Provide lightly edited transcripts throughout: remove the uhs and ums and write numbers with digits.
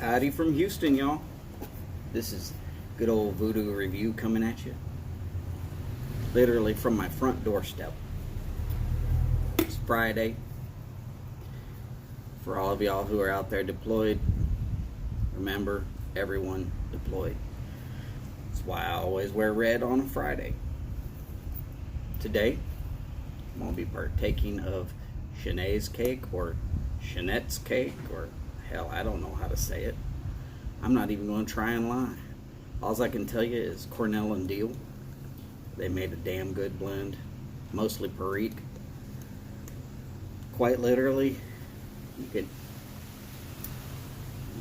Howdy from Houston, y'all. This is good old Voodoo review coming at you. Literally from my front doorstep. It's Friday. For all of y'all who are out there deployed, remember, everyone deployed. That's why I always wear red on a Friday. Today, I'm going to be partaking of Chenets Cake or Chenets Cake or hell, I don't know how to say it. I'm not even going to try and lie. All I can tell you is Cornell and Deal. They made a damn good blend. Mostly Perique. Quite literally, you could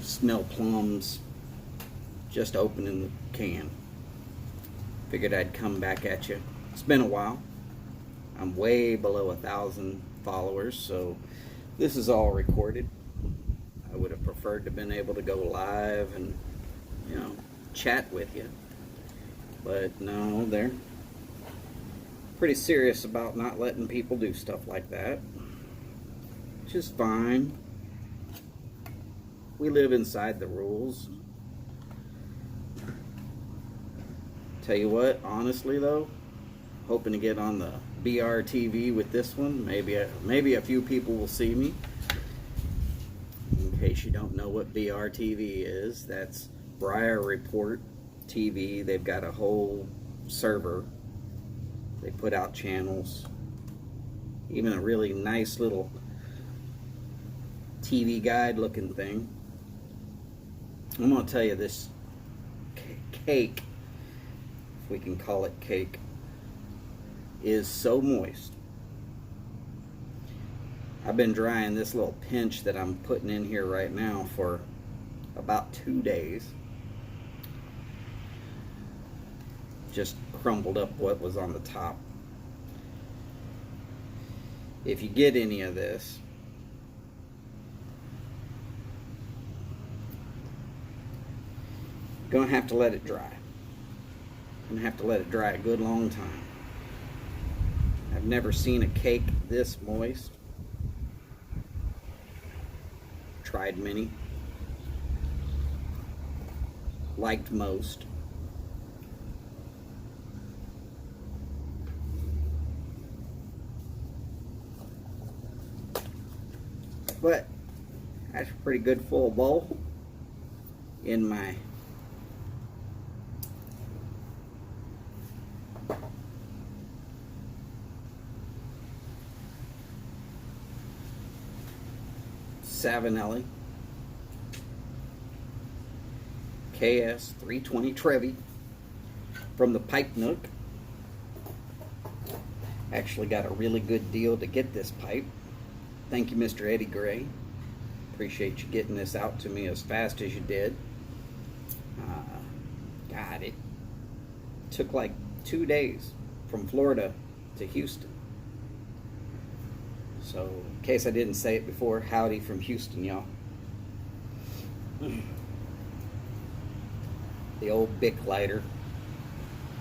smell plums just opening the can. Figured I'd come back at you. It's been a while. I'm way below 1,000 followers, so this is all recorded. I would have preferred to have been able to go live and, chat with you. But no, they're pretty serious about not letting people do stuff like that. Which is fine. We live inside the rules. Tell you what, honestly though, hoping to get on the BRTV with this one. Maybe a few people will see me. In case you don't know what BRTV is, that's Briar Report TV. They've got a whole server. They put out channels. Even a really nice little TV guide looking thing. I'm going to tell you, this cake, if we can call it cake, is so moist. I've been drying this little pinch that I'm putting in here right now for about 2 days. Just crumbled up what was on the top. If you get any of this, you're gonna have to let it dry. You're gonna have to let it dry a good long time. I've never seen a cake this moist. Tried many. Liked most. But that's a pretty good full bowl in my Savinelli KS 320 Trevi from the Pipe Nook. Actually got a really good deal to get this pipe. Thank you, Mr. Eddie Gray. Appreciate you getting this out to me as fast as you did. God, it took like 2 days from Florida to Houston. So, in case I didn't say it before, howdy from Houston, y'all. The old Bic lighter.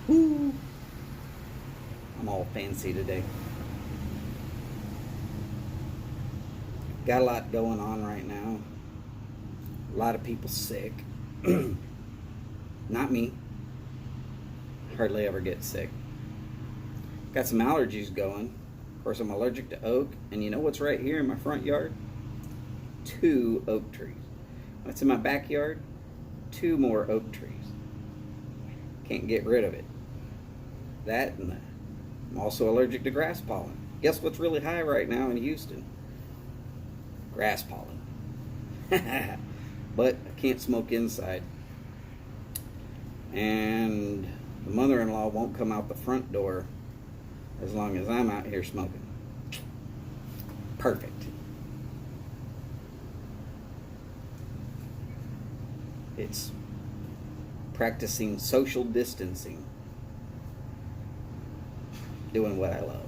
Woo! I'm all fancy today. Got a lot going on right now. A lot of people sick. Not me. Hardly ever get sick. Got some allergies going. Of course, I'm allergic to oak. And you know what's right here in my front yard? 2 oak trees. What's in my backyard? 2 more oak trees. Can't get rid of it. That and I'm also allergic to grass pollen. Guess what's really high right now in Houston? Grass pollen. But I can't smoke inside. And the mother-in-law won't come out the front door as long as I'm out here smoking. Perfect. It's practicing social distancing. Doing what I love.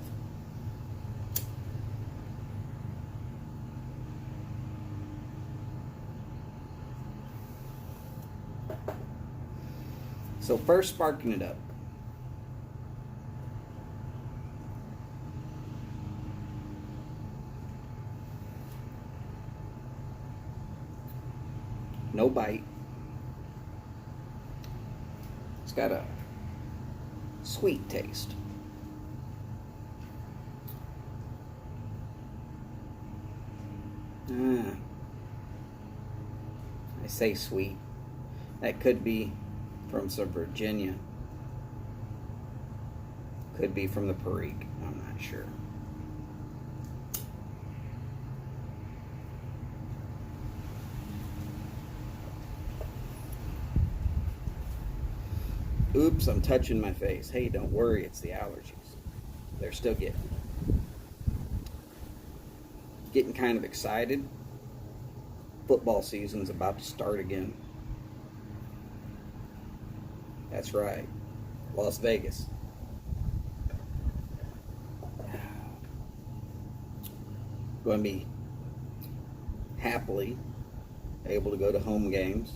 So first, sparking it up. no bite. It's got a sweet taste. I say sweet. That could be from some Virginia. Could be from the Perique. I'm not sure. Oops, I'm touching my face. Hey, don't worry, it's the allergies. They're still getting kind of excited. Football season's about to start again. That's right, Las Vegas. Going to be happily able to go to home games,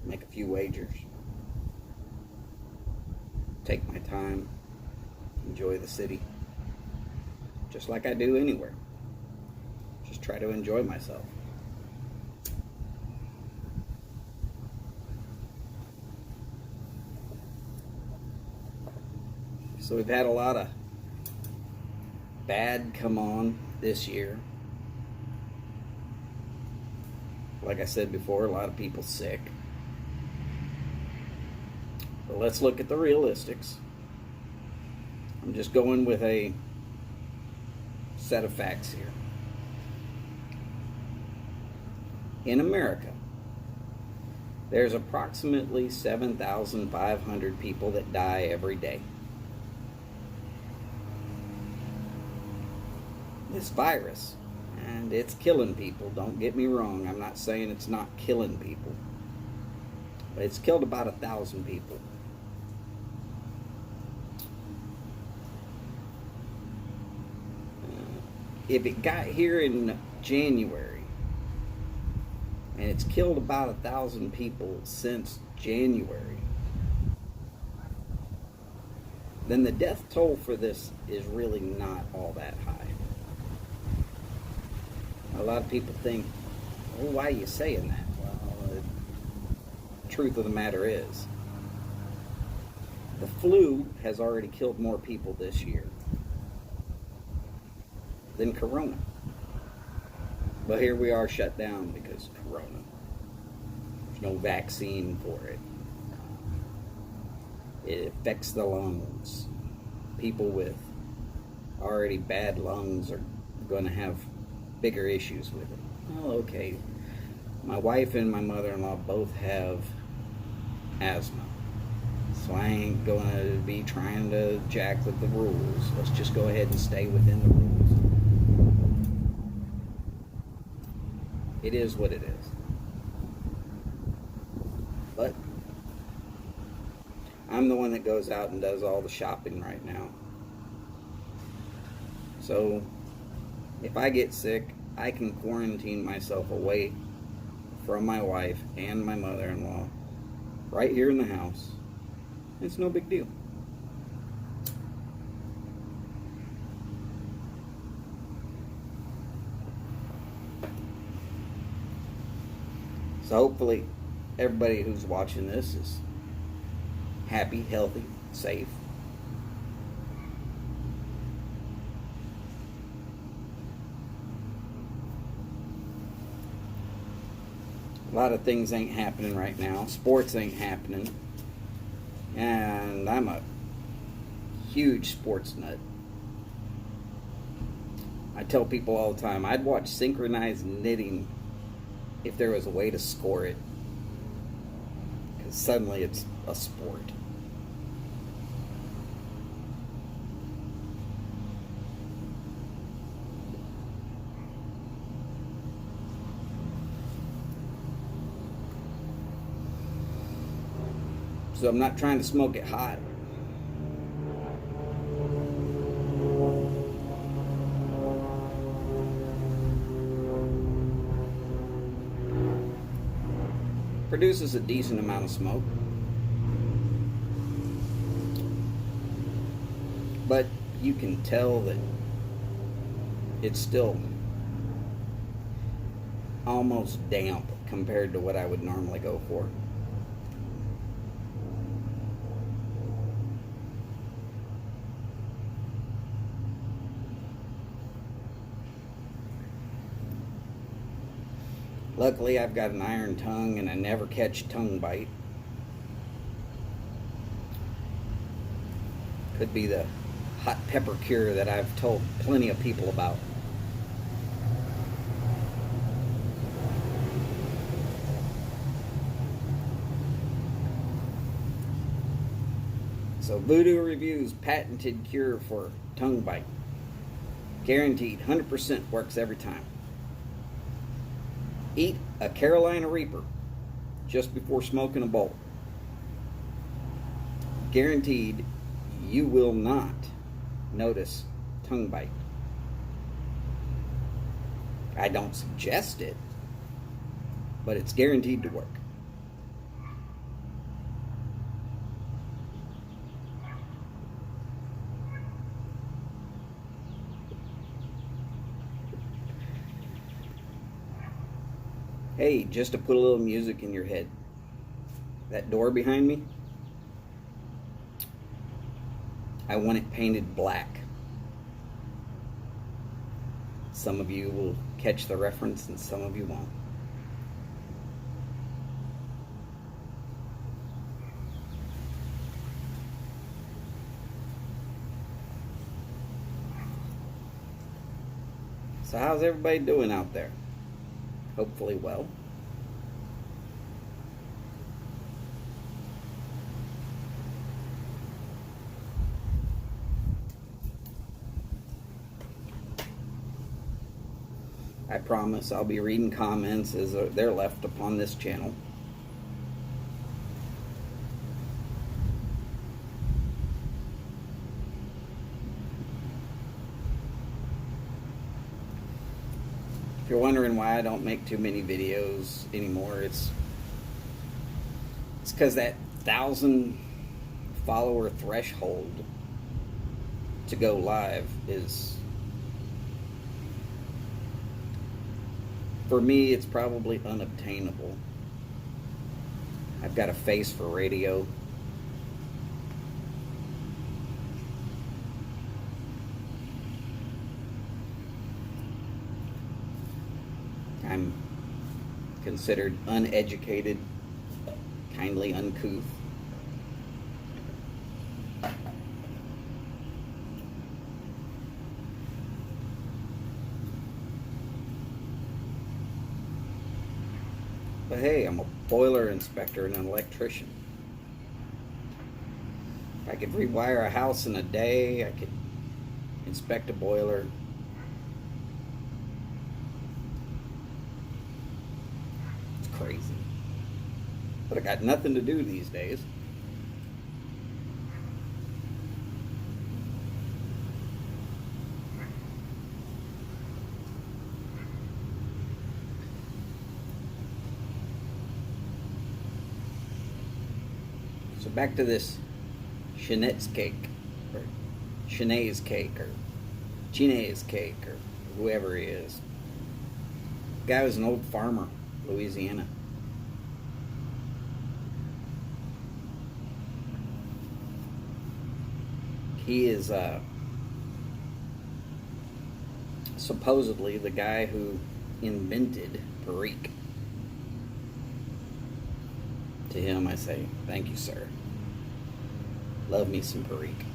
make a few wagers, take my time, enjoy the city, just like I do anywhere. Just try to enjoy myself. So we've had a lot of bad come on this year. Like I said before, a lot of people sick. But let's look at the realistics. I'm just going with a set of facts here. In America, there's approximately 7,500 people that die every day. This virus, and it's killing people, don't get me wrong, I'm not saying it's not killing people, but it's killed about 1,000 people. If it got here in January, and it's killed about 1,000 people since January, then the death toll for this is really not all that high. A lot of people think, well, why are you saying that? Well, the truth of the matter is, the flu has already killed more people this year than Corona. But here we are shut down because of Corona. There's no vaccine for it. It affects the lungs. People with already bad lungs are going to have bigger issues with it. Well, okay. My wife and my mother-in-law both have asthma. So I ain't going to be trying to jack with the rules. Let's just go ahead and stay within the rules. It is what it is. But I'm the one that goes out and does all the shopping right now. So if I get sick, I can quarantine myself away from my wife and my mother-in-law right here in the house. It's no big deal. So hopefully everybody who's watching this is happy, healthy, safe. A lot of things ain't happening right now. Sports ain't happening. And I'm a huge sports nut. I tell people all the time, I'd watch synchronized knitting if there was a way to score it. Because suddenly it's a sport. So I'm not trying to smoke it hot. Produces a decent amount of smoke. But you can tell that it's still almost damp compared to what I would normally go for. Luckily, I've got an iron tongue and I never catch tongue bite. Could be the hot pepper cure that I've told plenty of people about. So Voodoo Review's patented cure for tongue bite. Guaranteed, 100% works every time. Eat a Carolina Reaper just before smoking a bowl. Guaranteed you will not notice tongue bite. I don't suggest it, but it's guaranteed to work. Hey, just to put a little music in your head. That door behind me, I want it painted black. Some of you will catch the reference and some of you won't. So how's everybody doing out there? Hopefully well. I promise I'll be reading comments as they're left upon this channel. If you're wondering why I don't make too many videos anymore, it's because that 1,000 follower threshold to go live is, for me, it's probably unobtainable. I've got a face for radio. I'm considered uneducated, kindly uncouth. But hey, I'm a boiler inspector and an electrician. If I could rewire a house in a day, I could inspect a boiler. Crazy. But I got nothing to do these days. So back to this Chenets Cake, or Chenets Cake, or Chenets Cake, or whoever he is. The guy was an old farmer. Louisiana. He is supposedly the guy who invented Perique. To him I say, thank you, sir. Love me some Perique.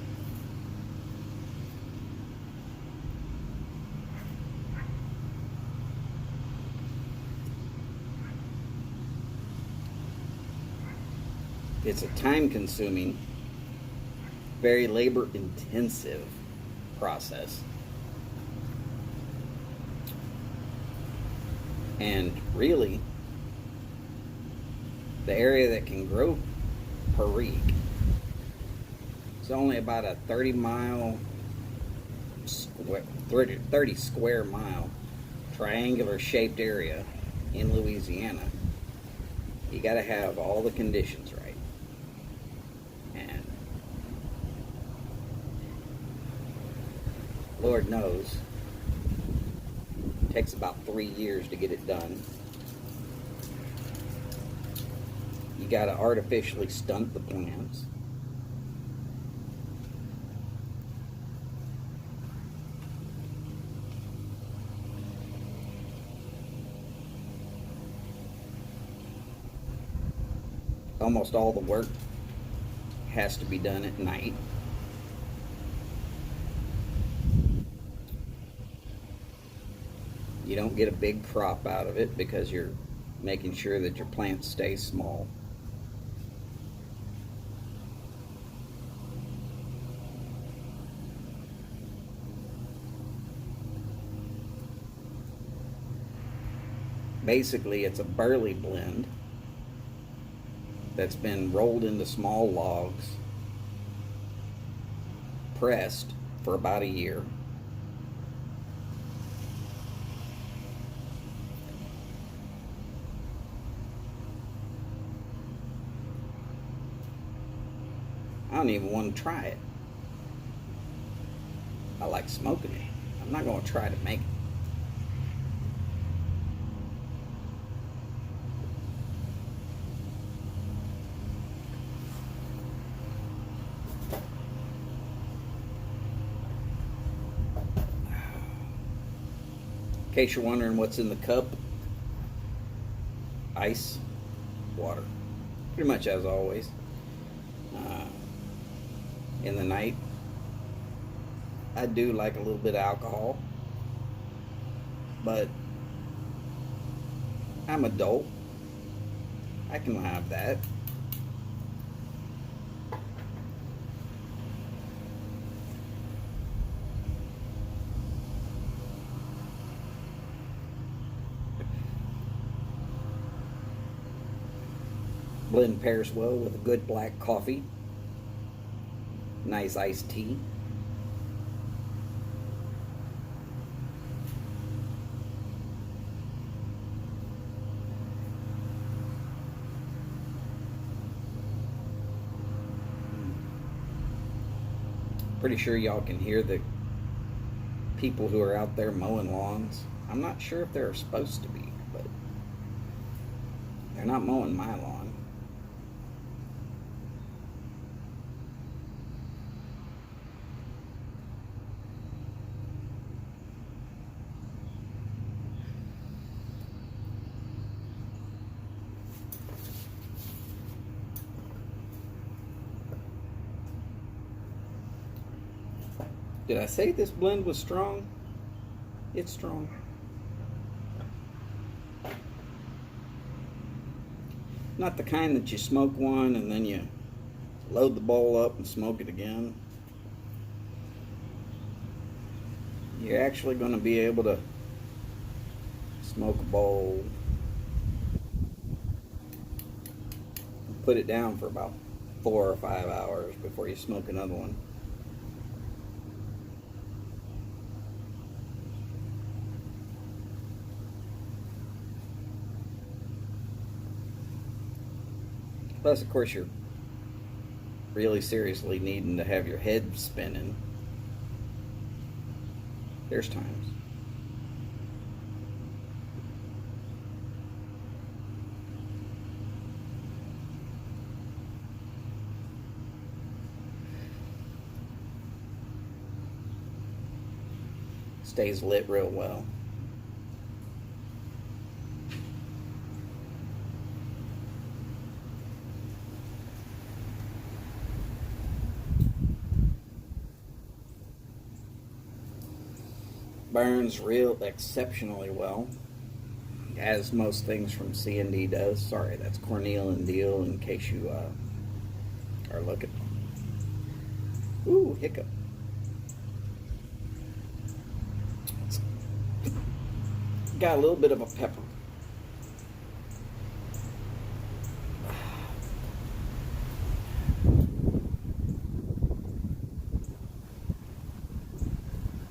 It's a time-consuming, very labor-intensive process. And really, the area that can grow Perique is only about a 30 square mile triangular shaped area in Louisiana. You got to have all the conditions right. And Lord knows, it takes about 3 years to get it done. got to artificially stunt the plants. Almost all the work has to be done at night. You don't get a big crop out of it because you're making sure that your plants stay small. Basically, it's a burley blend that's been rolled into small logs, pressed for about a year. I don't even want to try it. I like smoking it. I'm not going to try to make it. In case you're wondering what's in the cup, ice, water. Pretty much as always. In the night, I do like a little bit of alcohol, but I'm adult. I can have that. Blend pairs well with a good black coffee. Nice iced tea. Pretty sure y'all can hear the people who are out there mowing lawns. I'm not sure if they're supposed to be, but they're not mowing my lawn. Did I say this blend was strong? It's strong. Not the kind that you smoke one and then you load the bowl up and smoke it again. You're actually going to be able to smoke a bowl, put it down for about 4 or 5 hours before you smoke another one. Plus, of course, you're really seriously needing to have your head spinning. There's times. Stays lit real well. Burns real exceptionally well, as most things from C&D does. Sorry, that's Cornel and Deal in case you are looking. Ooh, hiccup. It's got a little bit of a pepper.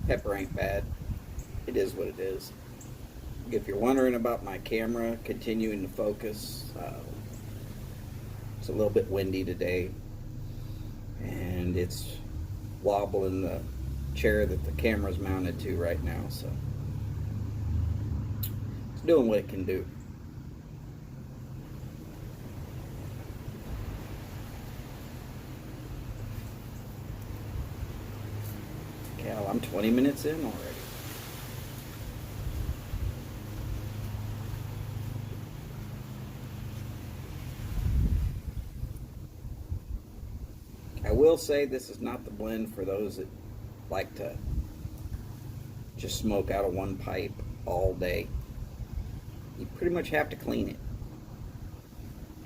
Pepper ain't bad. It is what it is. If you're wondering about my camera continuing to focus, it's a little bit windy today, and it's wobbling the chair that the camera's mounted to right now, so it's doing what it can do. I'm 20 minutes in already. I will say this is not the blend for those that like to just smoke out of one pipe all day. You pretty much have to clean it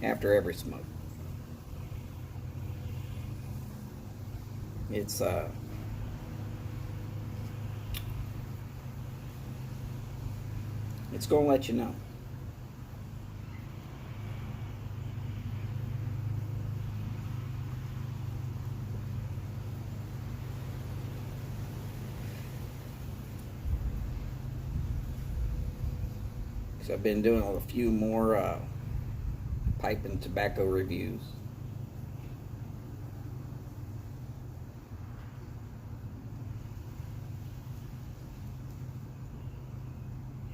after every smoke. It's gonna let you know. So I've been doing a few more pipe and tobacco reviews.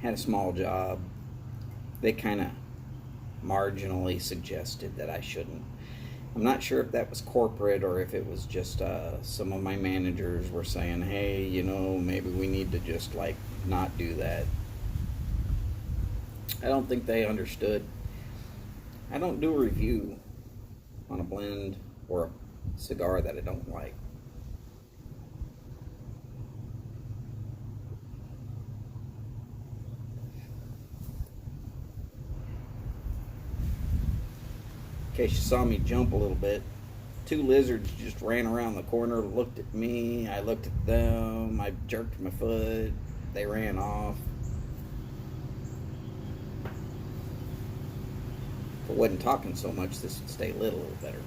Had a small job. They kind of marginally suggested that I shouldn't. I'm not sure if that was corporate or if it was just some of my managers were saying, hey, you know, maybe we need to just like not do that. I don't think they understood. I don't do a review on a blend or a cigar that I don't like. In case you saw me jump a little bit, 2 lizards just ran around the corner, looked at me, I looked at them, I jerked my foot, they ran off. If I wasn't talking so much, this would stay lit a little better.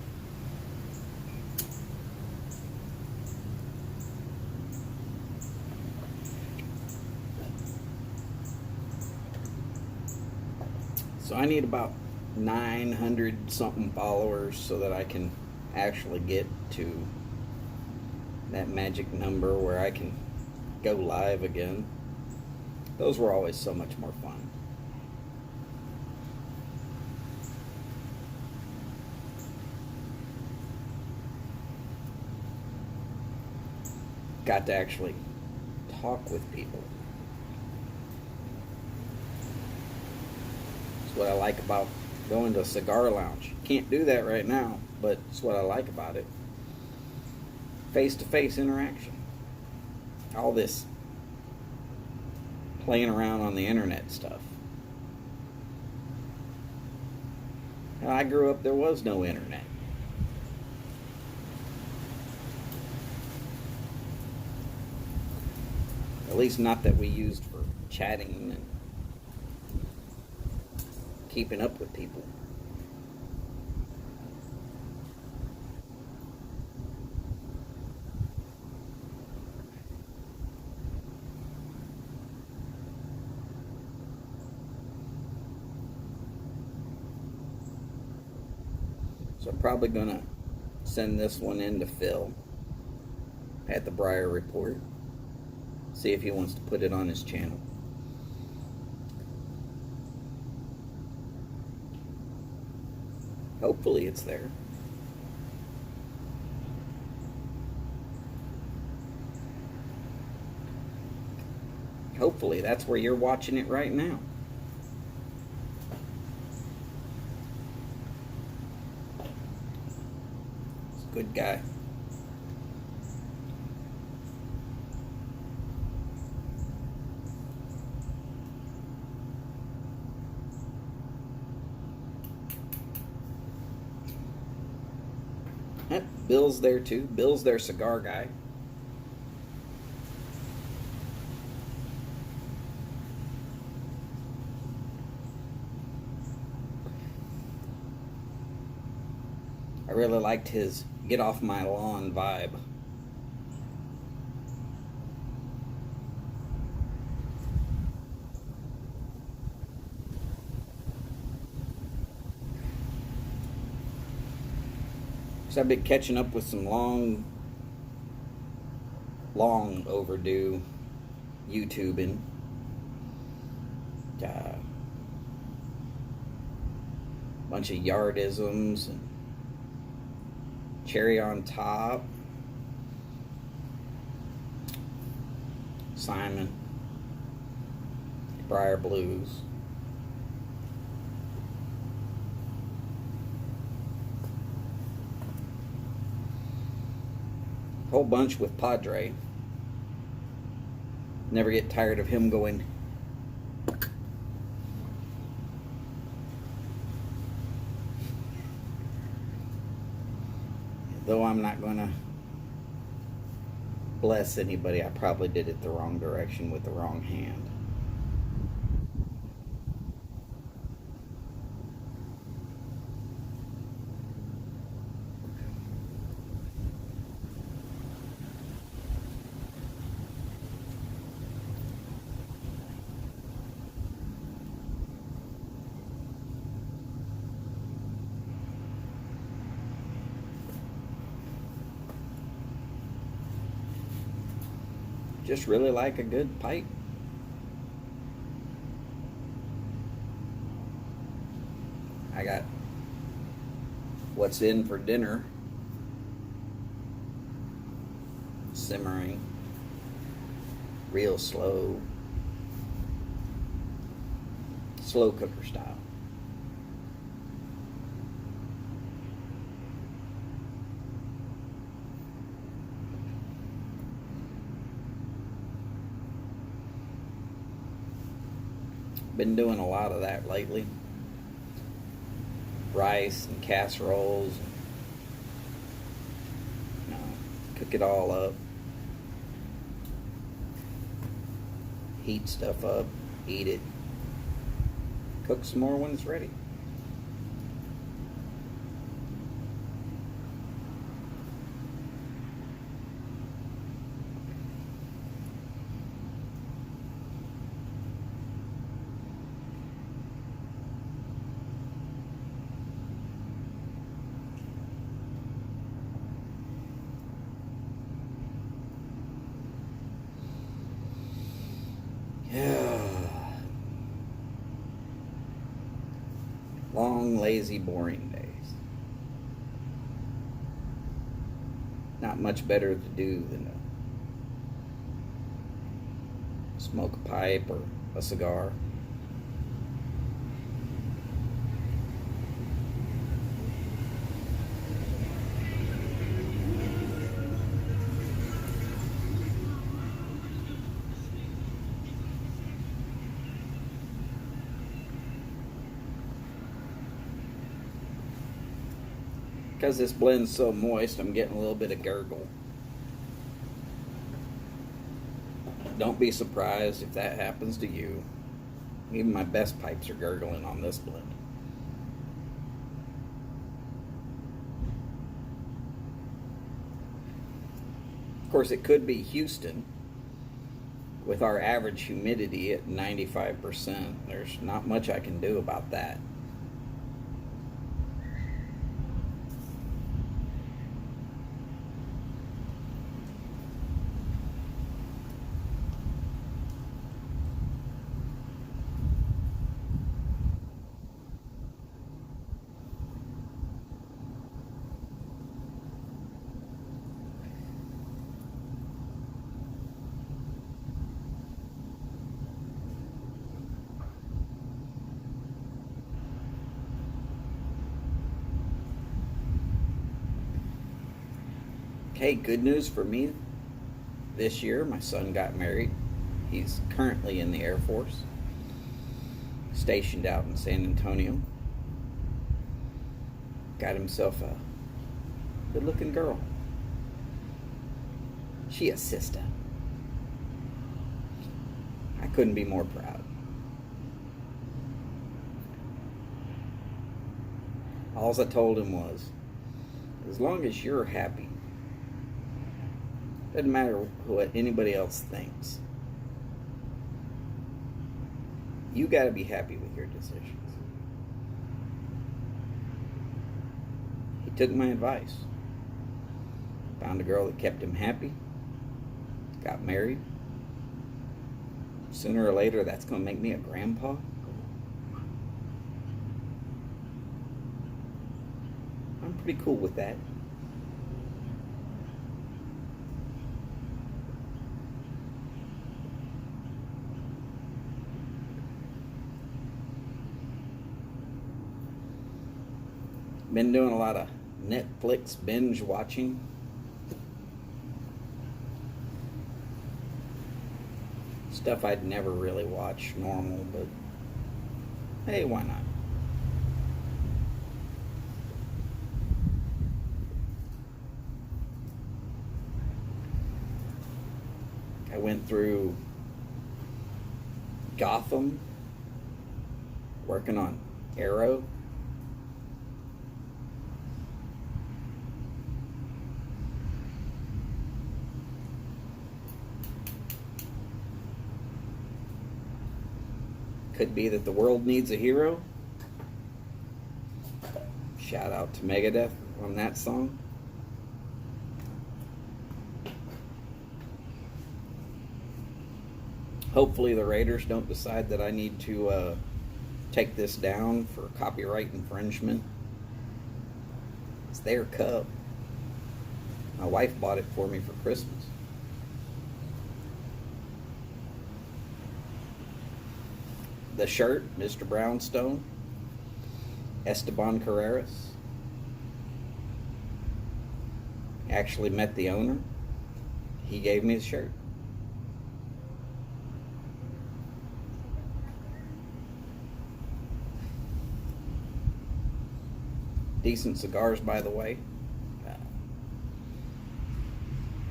So I need about 900 something followers so that I can actually get to that magic number where I can go live again. Those were always so much more fun. Got to actually talk with people. It's what I like about going to a cigar lounge. Can't do that right now, but it's what I like about it. Face-to-face interaction. All this playing around on the internet stuff. Now, I grew up, there was no internet. At least not that we used for chatting and keeping up with people. So I'm probably gonna send this one in to Phil at the Briar Report. See if he wants to put it on his channel. Hopefully it's there. Hopefully that's where you're watching it right now. He's a good guy. Bill's there too. Bill's their cigar guy. I really liked his get off my lawn vibe. So I've been catching up with some long overdue YouTubing. Bunch of yardisms and cherry on top. Simon, Briar Blues. Whole bunch with Padre. Never get tired of him going. Though I'm not going to bless anybody, I probably did it the wrong direction with the wrong hand. Just really like a good pipe. I got what's in for dinner simmering real slow cooker style. Been doing a lot of that lately. Rice and casseroles. Cook it all up. Heat stuff up. Eat it. Cook some more when it's ready. Long, lazy, boring days. Not much better to do than to smoke a pipe or a cigar. Because this blend's so moist, I'm getting a little bit of gurgle. Don't be surprised if that happens to you. Even my best pipes are gurgling on this blend. Of course, it could be Houston. With our average humidity at 95%, there's not much I can do about that. Hey, good news for me. This year, my son got married. He's currently in the Air Force, stationed out in San Antonio. Got himself a good-looking girl. She a sister. I couldn't be more proud. All I told him was, as long as you're happy, doesn't matter what anybody else thinks. You got to be happy with your decisions. He took my advice. Found a girl that kept him happy. Got married. Sooner or later, that's going to make me a grandpa. I'm pretty cool with that. Been doing a lot of Netflix binge watching. Stuff I'd never really watch normal, but hey, why not? I went through Gotham, working on Arrow. Could be that the world needs a hero. Shout out to Megadeth on that song. Hopefully the Raiders don't decide that I need to take this down for copyright infringement. It's their cup. My wife bought it for me for Christmas. The shirt, Mr. Brownstone, Esteban Carreras. Actually met the owner. He gave me the shirt. Decent cigars, by the way.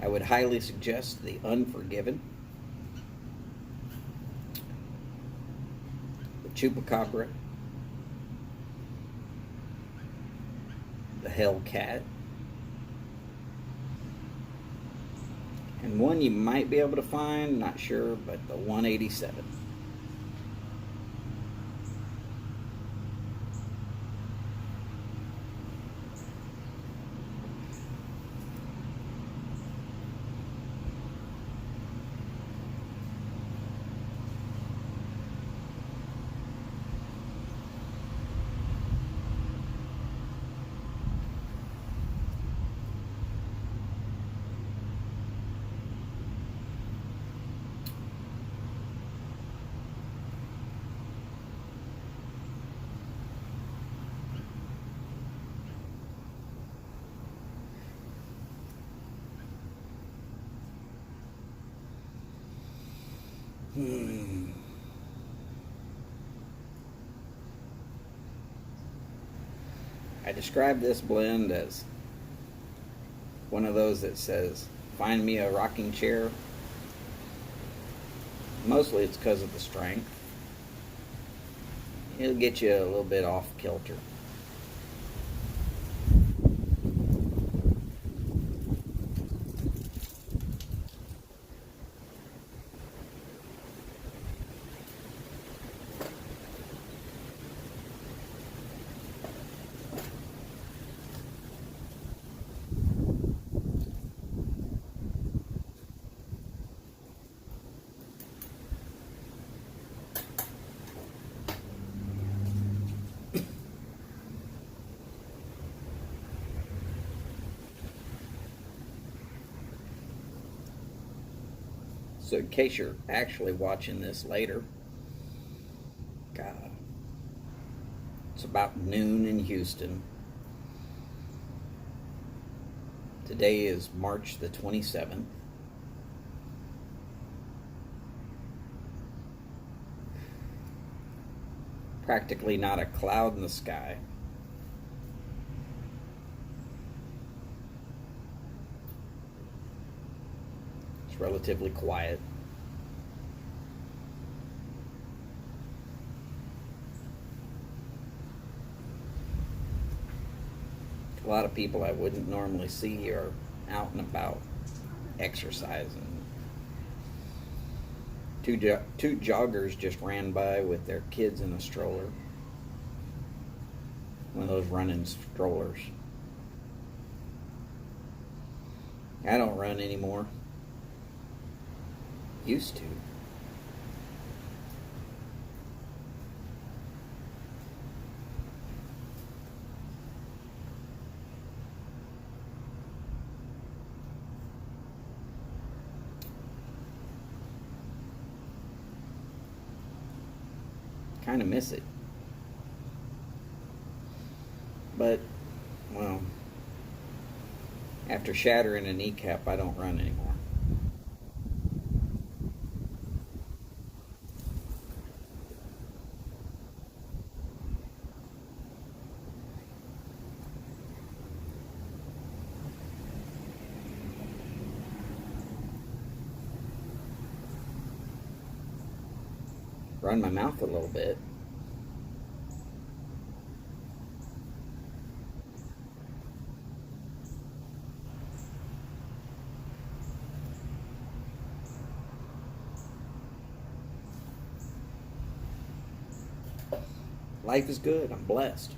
I would highly suggest the Unforgiven, the Chupacabra, the Hellcat, and one you might be able to find, not sure, but the 187. I describe this blend as one of those that says, find me a rocking chair. Mostly it's because of the strength. It'll get you a little bit off kilter. So in case you're actually watching this later, God, it's about noon in Houston. Today is March the 27th. Practically not a cloud in the sky. It's relatively quiet. A lot of people I wouldn't normally see are out and about exercising. Two joggers just ran by with their kids in a stroller. One of those running strollers. I don't run anymore. Used to. Kind of miss it. But Well, after shattering a kneecap, I don't run anymore. Run my mouth a little bit. Life is good. I'm blessed.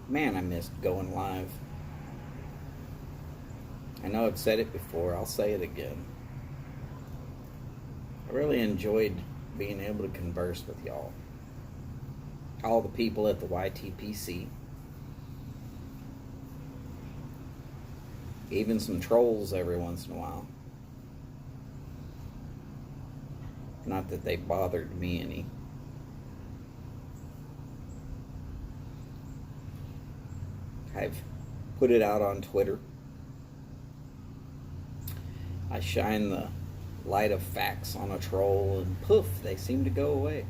Man, I missed going live. I know I've said it before, I'll say it again. I really enjoyed being able to converse with y'all. All the people at the YTPC. Even some trolls every once in a while. Not that they bothered me any. I've put it out on Twitter. I shine the light of facts on a troll and poof, they seem to go away.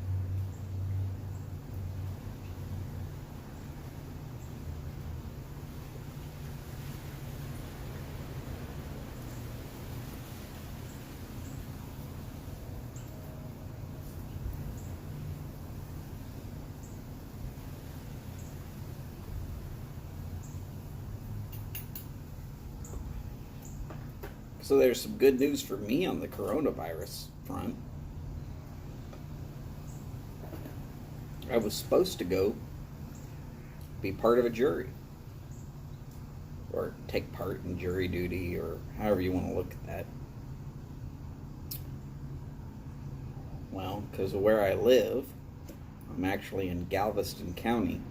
So there's some good news for me on the coronavirus front. I was supposed to go be part of a jury, or take part in jury duty, or however you want to look at that. Well, because of where I live, I'm actually in Galveston County.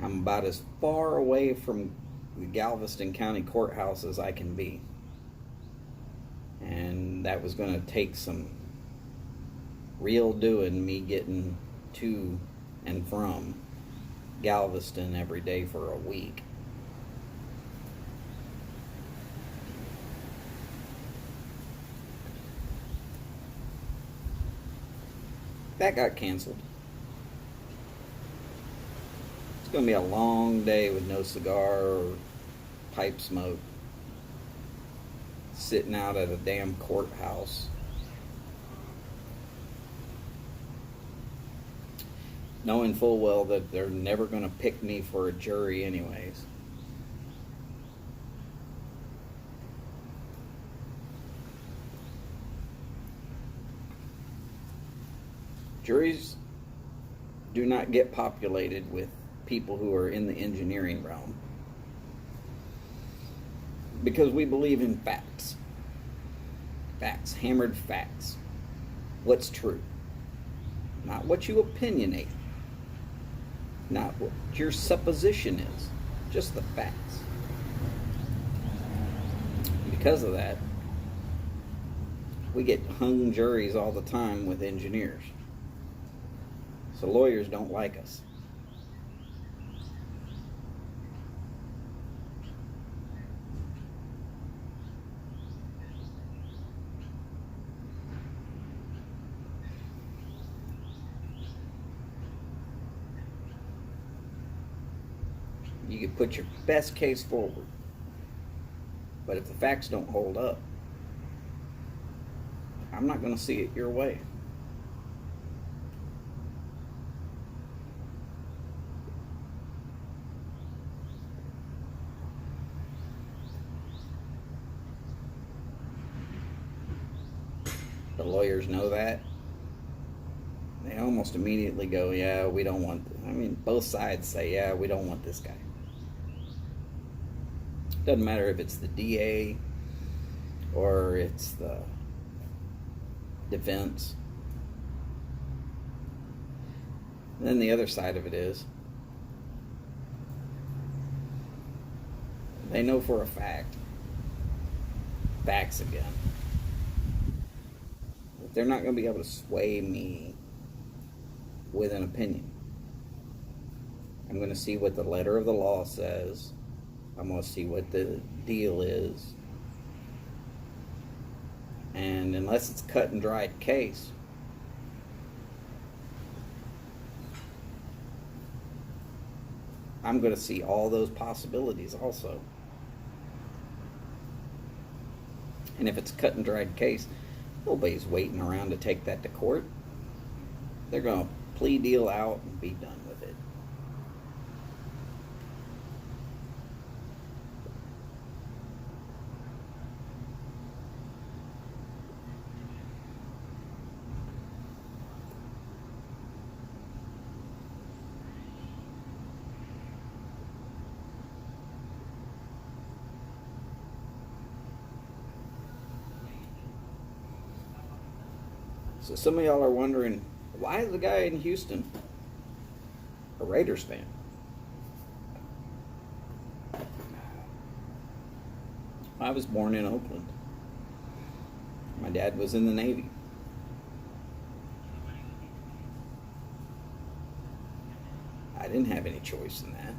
I'm about as far away from the Galveston County Courthouse as I can be. And that was going to take some real doing, me getting to and from Galveston every day for a week. That got canceled. It's going to be a long day with no cigar or pipe smoke. Sitting out at a damn courthouse. Knowing full well that they're never going to pick me for a jury anyways. Juries do not get populated with people who are in the engineering realm. Because we believe in facts. Facts, hammered facts. What's true. Not what you opinionate. Not what your supposition is. Just the facts. Because of that, we get hung juries all the time with engineers. So lawyers don't like us. You can put your best case forward, but if the facts don't hold up, I'm not going to see it your way. The lawyers know that. They almost immediately go, yeah, we don't want, both sides say, yeah, we don't want this guy. Doesn't matter if it's the DA or it's the defense. And then the other side of it is, they know for a fact, facts again, that they're not going to be able to sway me with an opinion. I'm going to see what the letter of the law says. I'm going to see what the deal is. And unless it's a cut and dried case, I'm going to see all those possibilities also. And if it's a cut and dried case, nobody's waiting around to take that to court. They're going to plea deal out and be done with it. So some of y'all are wondering, why is the guy in Houston a Raiders fan? I was born in Oakland. My dad was in the Navy. I didn't have any choice in that.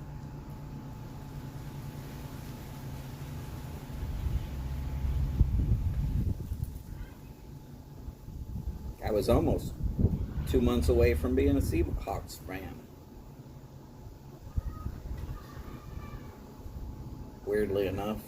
I was almost 2 months away from being a Seahawks fan. Weirdly enough.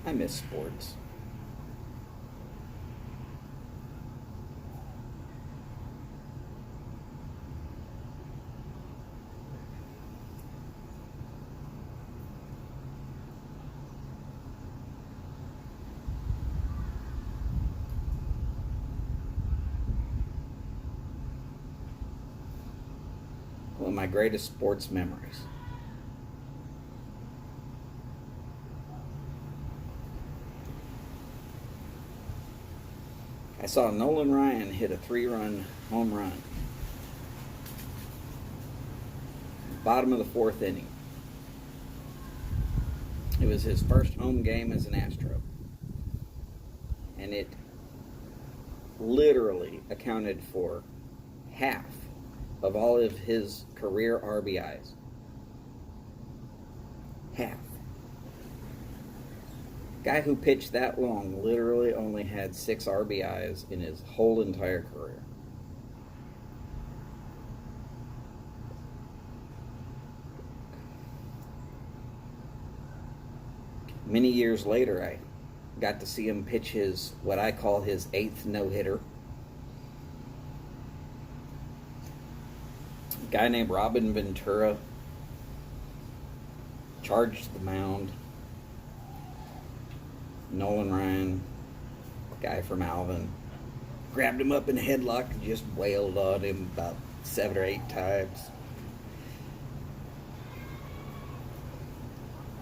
I miss sports. One of my greatest sports memories. I saw Nolan Ryan hit a 3-run home run. Bottom of the 4th inning. It was his first home game as an Astro. And it literally accounted for half of all of his career RBIs. Half. Guy who pitched that long literally only had 6 RBIs in his whole entire career. Many years later, I got to see him pitch his, what I call his 8th no-hitter. A guy named Robin Ventura charged the mound. Nolan Ryan, guy from Alvin, grabbed him up in a headlock and just wailed on him about 7 or 8 times.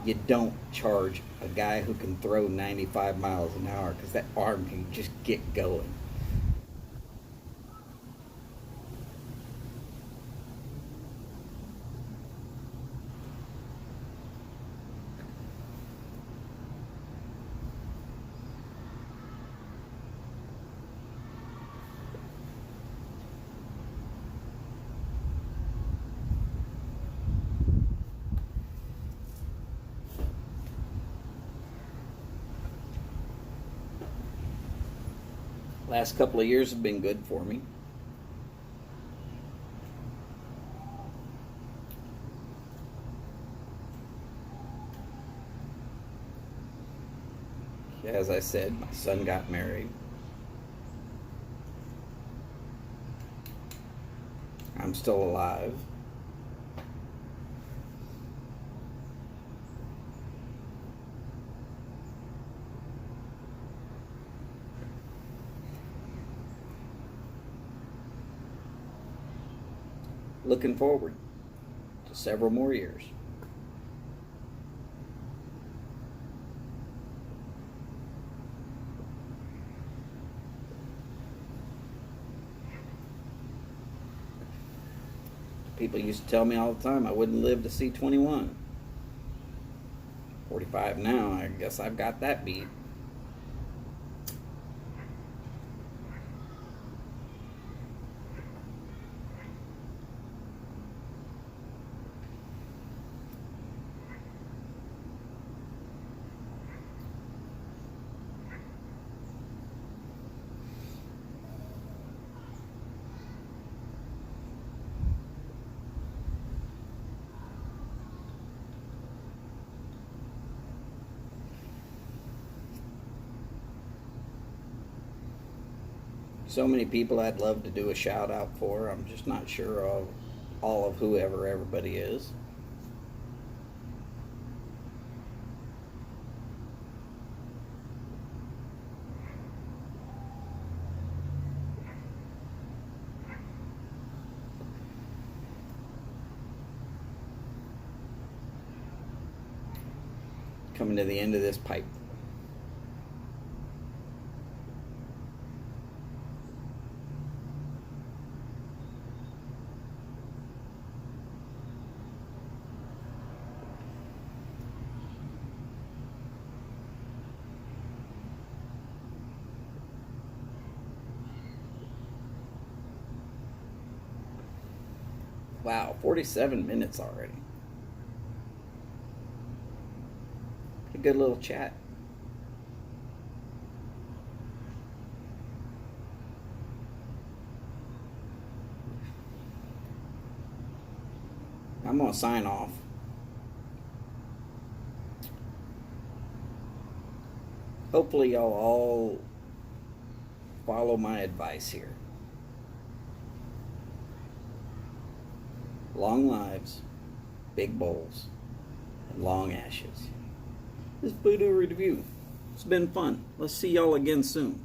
You don't charge a guy who can throw 95 miles an hour because that arm can just get going. Last couple of years have been good for me. As I said, my son got married. I'm still alive. Looking forward to several more years. People used to tell me all the time I wouldn't live to see 21. 45 now, I guess I've got that beat. So many people I'd love to do a shout out for. I'm just not sure of all of whoever everybody is. Coming to the end of this pipe. Wow, 47 minutes already. A good little chat. I'm going to sign off. Hopefully y'all all follow my advice here. Long lives, big bowls, and long ashes. This Voodoo review. It's been fun. Let's see y'all again soon.